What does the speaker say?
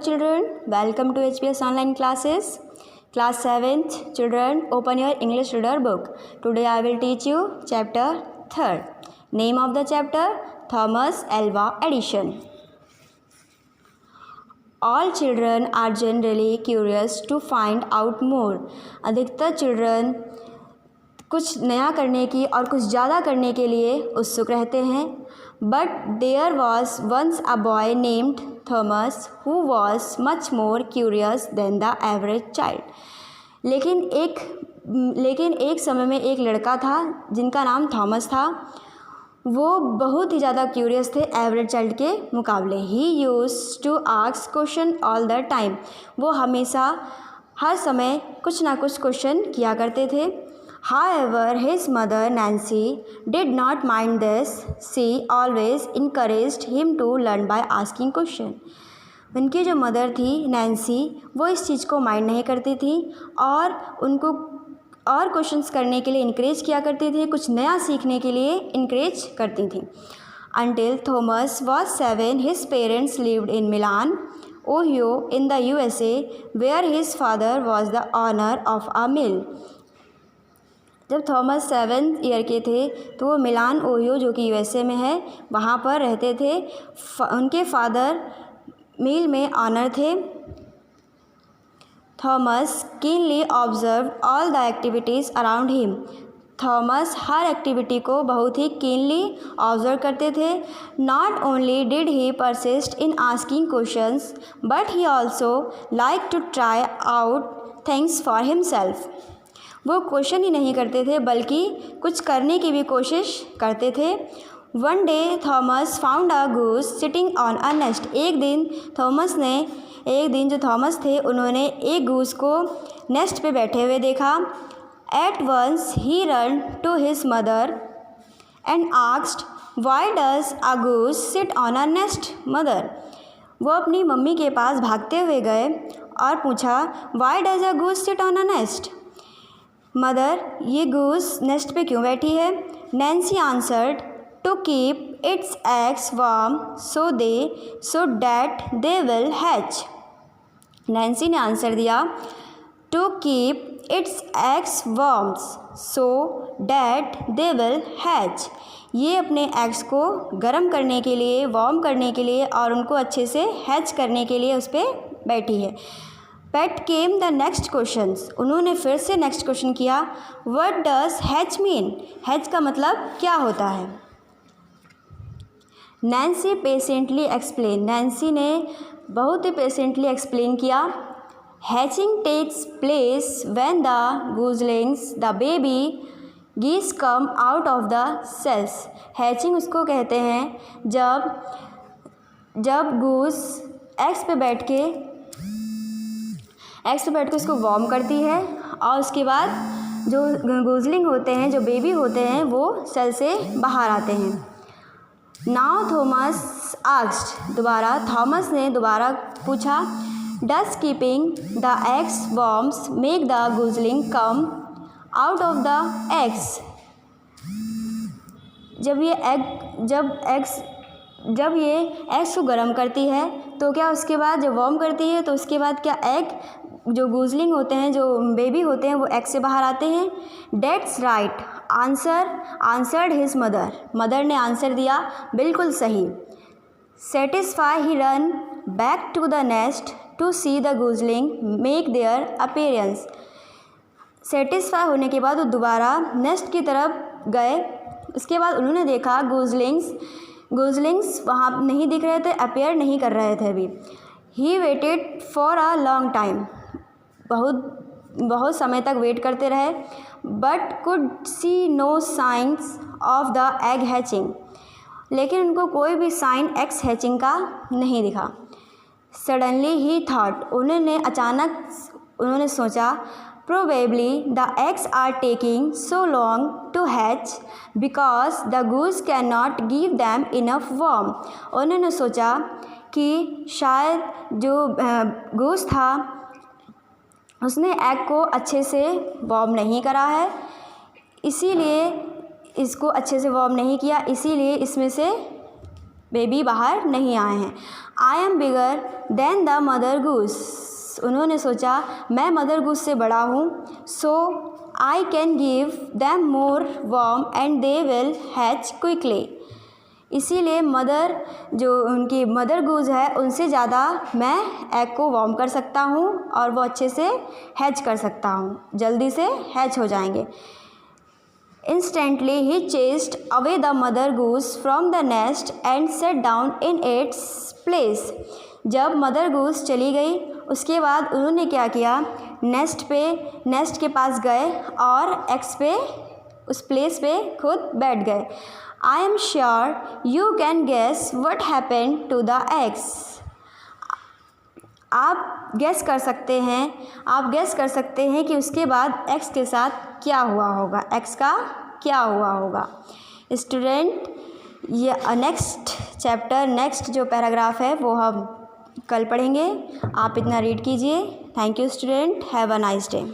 children, welcome to HPS online classes. Class 7th children, open your English reader book. Today I will teach you chapter 3rd. Name of the chapter, Thomas Alva Edison. All children are generally curious to find out more. अधिकतर children कुछ नया करने की और कुछ ज़्यादा करने के लिए उत्सुक रहते हैं. But there was once a boy named Thomas who was much more curious than the average child. लेकिन एक समय में एक लड़का था जिनका नाम थॉमस था. वो बहुत ही ज़्यादा क्यूरियस थे एवरेज चाइल्ड के मुकाबले. He used to ask question all the time. वो हमेशा हर समय कुछ ना कुछ क्वेश्चन किया करते थे. However, his mother Nancy did not mind this. She always encouraged him to learn by asking question. उनकी जो मदर थी नैन्सी, वो इस चीज़ को माइंड नहीं करती थी और उनको और क्वेश्चंस करने के लिए इनक्रेज किया करती थी, कुछ नया सीखने के लिए इनक्रेज करती थी. Until Thomas was 7, his parents lived in Milan, Ohio in the USA, where his father was the owner of a mill. जब थॉमस 7th ईयर के थे तो वो मिलान ओहियो जो कि यूएसए में है वहाँ पर रहते थे. उनके फादर मिल में ऑनर थे. Thomas keenly observe all the activities around him. Thomas हर एक्टिविटी को बहुत ही कीनली ऑब्जर्व करते थे. Not only did he persist in asking questions but he also like to try out things for himself. वो question ही नहीं करते थे बल्कि कुछ करने की भी कोशिश करते थे. One day Thomas found a goose sitting on a nest. एक दिन जो थॉमस थे उन्होंने एक गूस को नेस्ट पे बैठे हुए देखा. At once he run to his mother and asked why does a goose sit on a nest mother. वो अपनी मम्मी के पास भागते हुए गए और पूछा why does a goose sit on a nest. Mother, ये गूस नेस्ट पे क्यों बैठी है. Nancy answered to keep its eggs warm so that they will hatch. Nancy ने आंसर दिया to keep its eggs warm so that they will hatch. ये अपने eggs को गर्म करने के लिए, वार्म करने के लिए और उनको अच्छे से हैच करने के लिए उस पर बैठी है. But came the next questions. उन्होंने फिर से नेक्स्ट क्वेश्चन किया. What does hatch mean? Hatch का मतलब क्या होता है. Nancy patiently explain. नैन्सी ने बहुत ही पेशेंटली एक्सप्लेन किया. Hatching takes place when the goslings the baby geese come out of the shells. Hatching उसको कहते हैं जब गूस एग्स पे बैठ के उसको वार्म करती है और उसके बाद जो गूजलिंग होते हैं, जो बेबी होते हैं, वो सेल से बाहर आते हैं. Now Thomas asked. थॉमस ने दोबारा पूछा does keeping the eggs warms make the gosling come out of the eggs. जब ये एग्स को गर्म करती है तो क्या उसके बाद जब वार्म करती है तो उसके बाद क्या एग जो गूजलिंग होते हैं, जो बेबी होते हैं, वो एग से बाहर आते हैं. That's right answered his mother. Mother ने आंसर दिया बिल्कुल सही. Satisfy he ran back to the nest to see the gosling make their appearance. Satisfy होने के बाद वो दोबारा नेस्ट की तरफ गए. उसके बाद उन्होंने देखा गूजलिंग्स वहाँ नहीं दिख रहे थे, अपीयर नहीं कर रहे थे अभी. He waited for a long time. बहुत समय तक वेट करते रहे. But could see no signs of the egg hatching. लेकिन उनको कोई भी साइन एग्स हैचिंग का नहीं दिखा. सडनली ही थॉट. उन्होंने सोचा probably the eggs are taking so long to hatch because the goose cannot give them enough warmth. उन्होंने सोचा कि शायद जो गूस था उसने एग को अच्छे से वार्म नहीं करा है, इसीलिए इसको अच्छे से वार्म नहीं किया, इसीलिए इसमें से बेबी बाहर नहीं आए हैं। I am bigger than the mother goose, उन्होंने सोचा मैं मदर गूस से बड़ा हूँ। So I can give them more warm and they will hatch quickly, इसीलिए जो उनकी मदर गूज है उनसे ज़्यादा मैं एग को वार्म कर सकता हूँ और वो अच्छे से हैच कर सकता हूँ, जल्दी से हैच हो जाएंगे। Instantly he chased away the mother goose from the nest and sat down in its place. जब मदर गूस चली गई उसके बाद उन्होंने क्या किया, नेस्ट के पास गए और एग्स पे उस प्लेस पे खुद बैठ गए। I am sure you can guess what happened to the eggs, आप गेस कर सकते हैं कि उसके बाद एक्स के साथ क्या हुआ होगा, एक्स का क्या हुआ होगा। स्टूडेंट, ये नेक्स्ट चैप्टर, नेक्स्ट जो पैराग्राफ है वो हम कल पढ़ेंगे। आप इतना रीड कीजिए। Thank you student, have a nice day.